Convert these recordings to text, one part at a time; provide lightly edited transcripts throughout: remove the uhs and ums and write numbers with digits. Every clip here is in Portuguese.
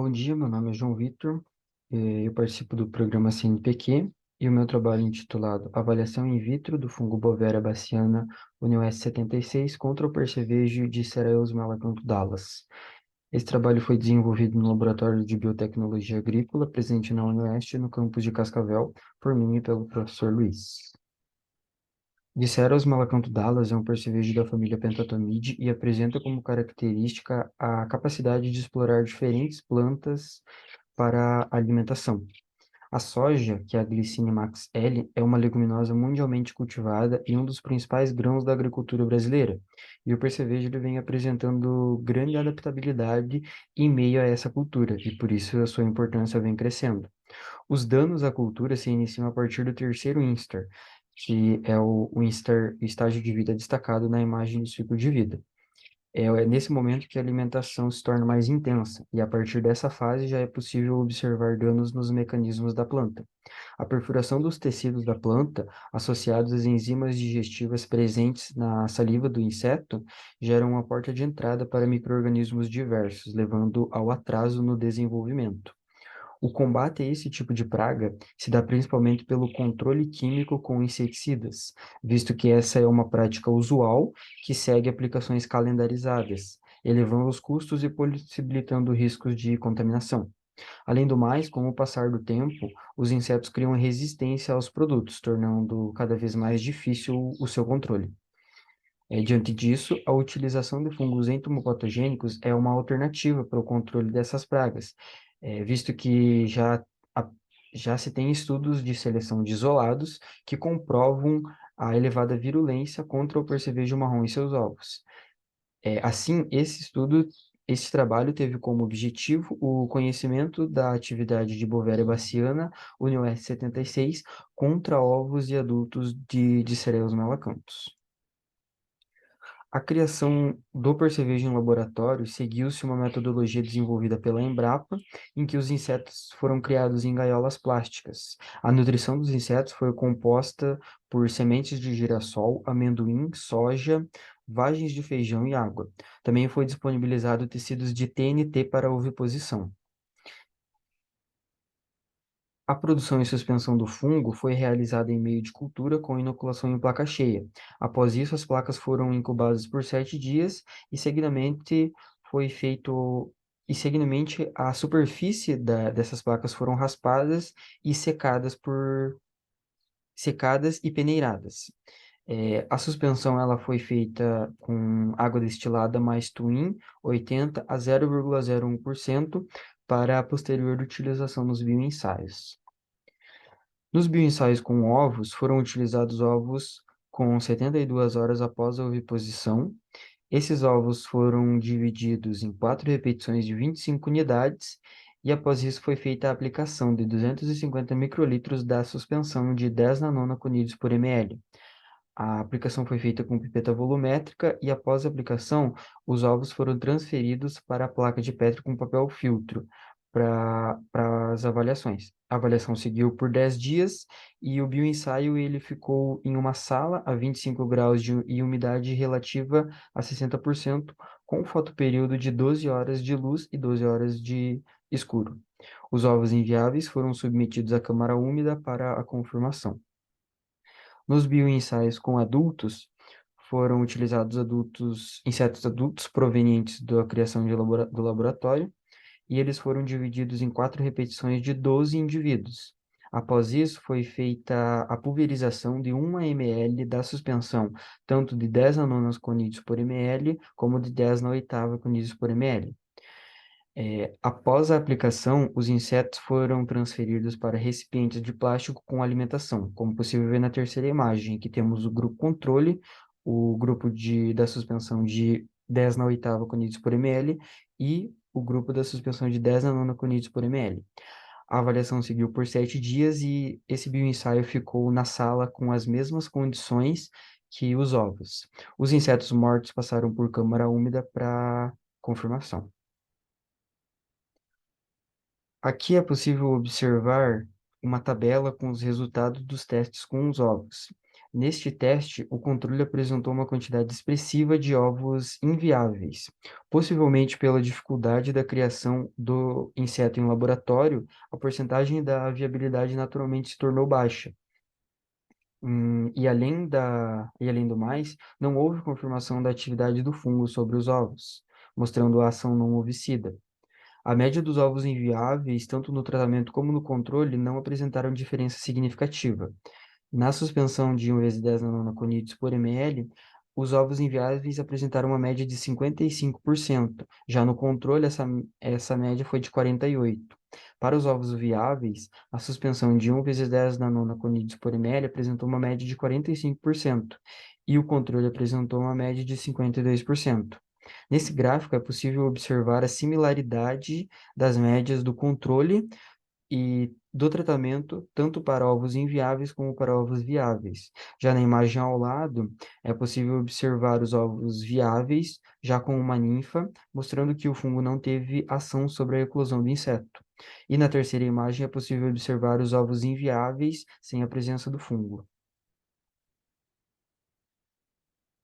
Bom dia, meu nome é João Vitor, eu participo do programa CNPq e o meu trabalho é intitulado Avaliação in vitro do fungo Bovéria baciana União S76 contra o percevejo de Cereus malacanthus dallas. Esse trabalho foi desenvolvido no Laboratório de Biotecnologia Agrícola, presente na UniOeste, no campus de Cascavel, por mim e pelo professor Luiz. Diceros malacanthus é um percevejo da família Pentatomide e apresenta como característica a capacidade de explorar diferentes plantas para a alimentação. A soja, que é a Glycine Max L, é uma leguminosa mundialmente cultivada e um dos principais grãos da agricultura brasileira. E o percevejo ele vem apresentando grande adaptabilidade em meio a essa cultura, e por isso a sua importância vem crescendo. Os danos à cultura se iniciam a partir do terceiro instar, que é o instar, o estágio de vida destacado na imagem do ciclo de vida. É nesse momento que a alimentação se torna mais intensa, e a partir dessa fase já é possível observar danos nos mecanismos da planta. A perfuração dos tecidos da planta, associados às enzimas digestivas presentes na saliva do inseto, geram uma porta de entrada para micro-organismos diversos, levando ao atraso no desenvolvimento. O combate a esse tipo de praga se dá principalmente pelo controle químico com inseticidas, visto que essa é uma prática usual que segue aplicações calendarizadas, elevando os custos e possibilitando riscos de contaminação. Além do mais, com o passar do tempo, os insetos criam resistência aos produtos, tornando cada vez mais difícil o seu controle. Diante disso, a utilização de fungos entomopatogênicos é uma alternativa para o controle dessas pragas, visto que a- já se tem estudos de seleção de isolados que comprovam a elevada virulência contra o percevejo marrom e seus ovos. Assim, esse trabalho teve como objetivo o conhecimento da atividade de Bovéria baciana, União S76, contra ovos e adultos de Cereus malacanthus. A criação do percevejo em laboratório seguiu-se uma metodologia desenvolvida pela Embrapa, em que os insetos foram criados em gaiolas plásticas. A nutrição dos insetos foi composta por sementes de girassol, amendoim, soja, vagens de feijão e água. Também foi disponibilizado tecidos de TNT para oviposição. A produção e suspensão do fungo foi realizada em meio de cultura com inoculação em placa cheia. Após isso, as placas foram incubadas por 7 dias e seguidamente foi feito seguidamente a superfície dessas placas foram raspadas e secadas e peneiradas. A suspensão ela foi feita com água destilada mais Twin 80 a 0,01% para a posterior utilização nos bioensaios. Nos bioensaios com ovos, foram utilizados ovos com 72 horas após a oviposição. Esses ovos foram divididos em 4 repetições de 25 unidades, e após isso foi feita a aplicação de 250 microlitros da suspensão de 10 nanônidos por ml. A aplicação foi feita com pipeta volumétrica e, após a aplicação, os ovos foram transferidos para a placa de Petri com papel filtro para as avaliações. A avaliação seguiu por 10 dias e o bioensaio ele ficou em uma sala a 25 graus e umidade relativa a 60%, com fotoperíodo de 12 horas de luz e 12 horas de escuro. Os ovos inviáveis foram submetidos à câmara úmida para a confirmação. Nos bioensaios com adultos, foram utilizados insetos adultos provenientes da criação do laboratório, e eles foram divididos em 4 repetições de 12 indivíduos. Após isso, foi feita a pulverização de 1 ml da suspensão, tanto de 10 nanonas conídeos por ml, como de 10 na oitava conídeos por ml. Após a aplicação, os insetos foram transferidos para recipientes de plástico com alimentação, como possível ver na terceira imagem, que temos o grupo controle, o grupo da suspensão de 10 na oitava conídeos por ml e o grupo da suspensão de 10 na nona conídeos por ml. A avaliação seguiu por 7 dias e esse bioensaio ficou na sala com as mesmas condições que os ovos. Os insetos mortos passaram por câmara úmida para confirmação. Aqui é possível observar uma tabela com os resultados dos testes com os ovos. Neste teste, o controle apresentou uma quantidade expressiva de ovos inviáveis. Possivelmente pela dificuldade da criação do inseto em laboratório, a porcentagem da viabilidade naturalmente se tornou baixa. E além do mais, não houve confirmação da atividade do fungo sobre os ovos, mostrando a ação não ovicida. A média dos ovos inviáveis, tanto no tratamento como no controle, não apresentaram diferença significativa. Na suspensão de 1 × 10 nanoconides por ml, os ovos inviáveis apresentaram uma média de 55%. Já no controle, essa média foi de 48%. Para os ovos viáveis, a suspensão de 1 × 10 nanoconides por ml apresentou uma média de 45%, e o controle apresentou uma média de 52%. Nesse gráfico, é possível observar a similaridade das médias do controle e do tratamento, tanto para ovos inviáveis como para ovos viáveis. Já na imagem ao lado, é possível observar os ovos viáveis, já com uma ninfa, mostrando que o fungo não teve ação sobre a eclosão do inseto. E na terceira imagem, é possível observar os ovos inviáveis sem a presença do fungo.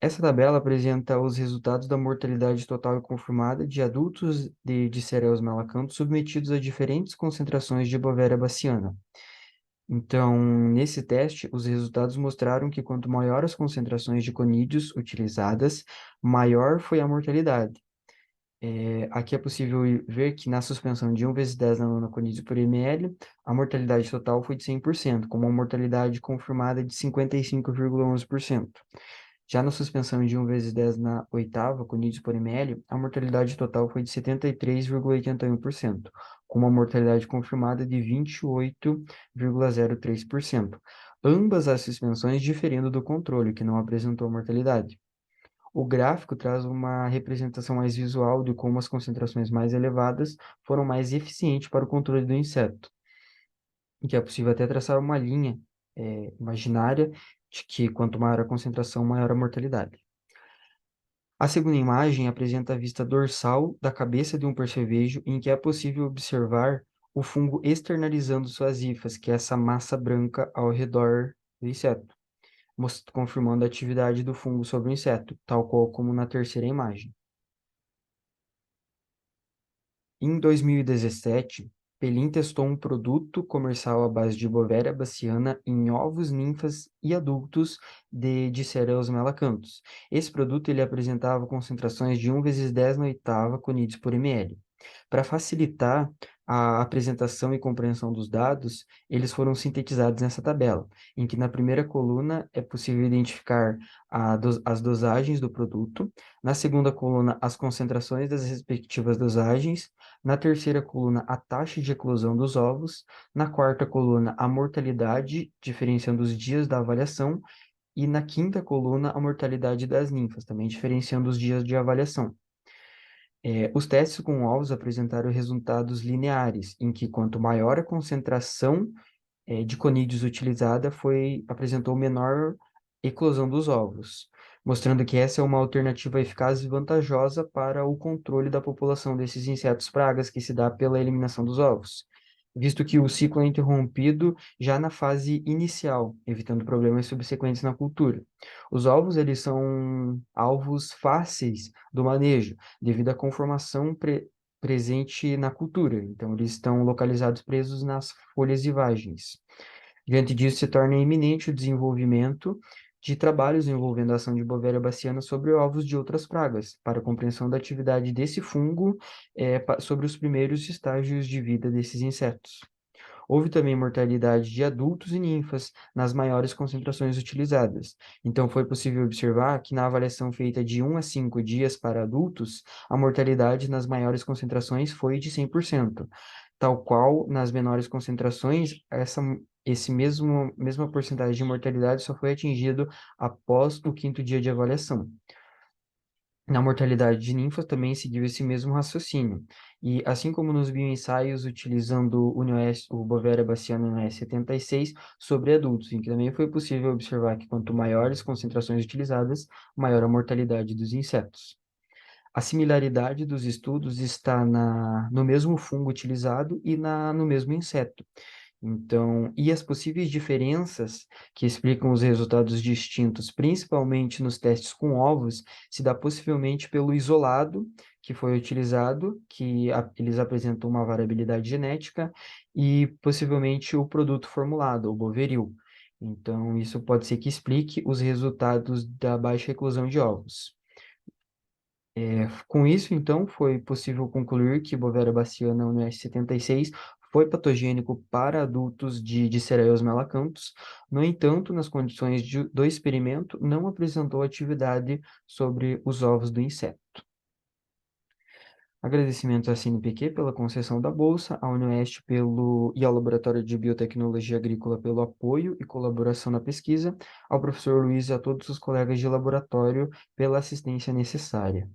Essa tabela apresenta os resultados da mortalidade total e confirmada de adultos de Cereus malacanthus submetidos a diferentes concentrações de Bovéria baciana. Então, nesse teste, os resultados mostraram que quanto maior as concentrações de conídeos utilizadas, maior foi a mortalidade. Aqui é possível ver que na suspensão de 1 × 10 nanoconídeos por ml, a mortalidade total foi de 100%, com uma mortalidade confirmada de 55,11%. Já na suspensão de 1 × 10 na oitava conídeos por ml, a mortalidade total foi de 73,81%, com uma mortalidade confirmada de 28,03%. Ambas as suspensões diferindo do controle, que não apresentou mortalidade. O gráfico traz uma representação mais visual de como as concentrações mais elevadas foram mais eficientes para o controle do inseto, em que é possível até traçar uma linha imaginária de que quanto maior a concentração, maior a mortalidade. A segunda imagem apresenta a vista dorsal da cabeça de um percevejo, em que é possível observar o fungo externalizando suas hifas, que é essa massa branca ao redor do inseto, confirmando a atividade do fungo sobre o inseto, tal qual como na terceira imagem. Em 2017, Pelin testou um produto comercial à base de Bovéria baciana em ovos, ninfas e adultos de Cereus melacanthus. Esse produto ele apresentava concentrações de 1 × 10 na oitava conides por ml. Para facilitar a apresentação e compreensão dos dados, eles foram sintetizados nessa tabela, em que na primeira coluna é possível identificar as dosagens do produto, na segunda coluna as concentrações das respectivas dosagens, na terceira coluna a taxa de eclosão dos ovos, na quarta coluna a mortalidade, diferenciando os dias da avaliação, e na quinta coluna a mortalidade das ninfas, também diferenciando os dias de avaliação. Os testes com ovos apresentaram resultados lineares, em que quanto maior a concentração de conídeos utilizada, apresentou menor eclosão dos ovos, mostrando que essa é uma alternativa eficaz e vantajosa para o controle da população desses insetos pragas que se dá pela eliminação dos ovos, visto que o ciclo é interrompido já na fase inicial, evitando problemas subsequentes na cultura. Os ovos, eles são alvos fáceis do manejo, devido à conformação presente na cultura. Então, eles estão localizados presos nas folhas e vagens. Diante disso, se torna iminente o desenvolvimento de trabalhos envolvendo a ação de Bovéria baciana sobre ovos de outras pragas, para a compreensão da atividade desse fungo sobre os primeiros estágios de vida desses insetos. Houve também mortalidade de adultos e ninfas nas maiores concentrações utilizadas. Então, foi possível observar que na avaliação feita de 1 a 5 dias para adultos, a mortalidade nas maiores concentrações foi de 100%, tal qual nas menores concentrações, mesma porcentagem de mortalidade só foi atingido após o quinto dia de avaliação. Na mortalidade de ninfas também seguiu esse mesmo raciocínio. E assim como nos bioensaios utilizando o Bovéria baciana UNS 76 sobre adultos, em que também foi possível observar que quanto maiores concentrações utilizadas, maior a mortalidade dos insetos. A similaridade dos estudos está no mesmo fungo utilizado e no mesmo inseto. Então, e as possíveis diferenças que explicam os resultados distintos, principalmente nos testes com ovos, se dá possivelmente pelo isolado que foi utilizado, eles apresentam uma variabilidade genética, e possivelmente o produto formulado, o Boveril. Então, isso pode ser que explique os resultados da baixa eclosão de ovos. Com isso, então, foi possível concluir que Bovera baciana UNS 76 foi patogênico para adultos de Cereus melacanthus. No entanto, nas condições do experimento, não apresentou atividade sobre os ovos do inseto. Agradecimentos à CNPq pela concessão da bolsa, à UniOeste e ao Laboratório de Biotecnologia Agrícola pelo apoio e colaboração na pesquisa, ao professor Luiz e a todos os colegas de laboratório pela assistência necessária.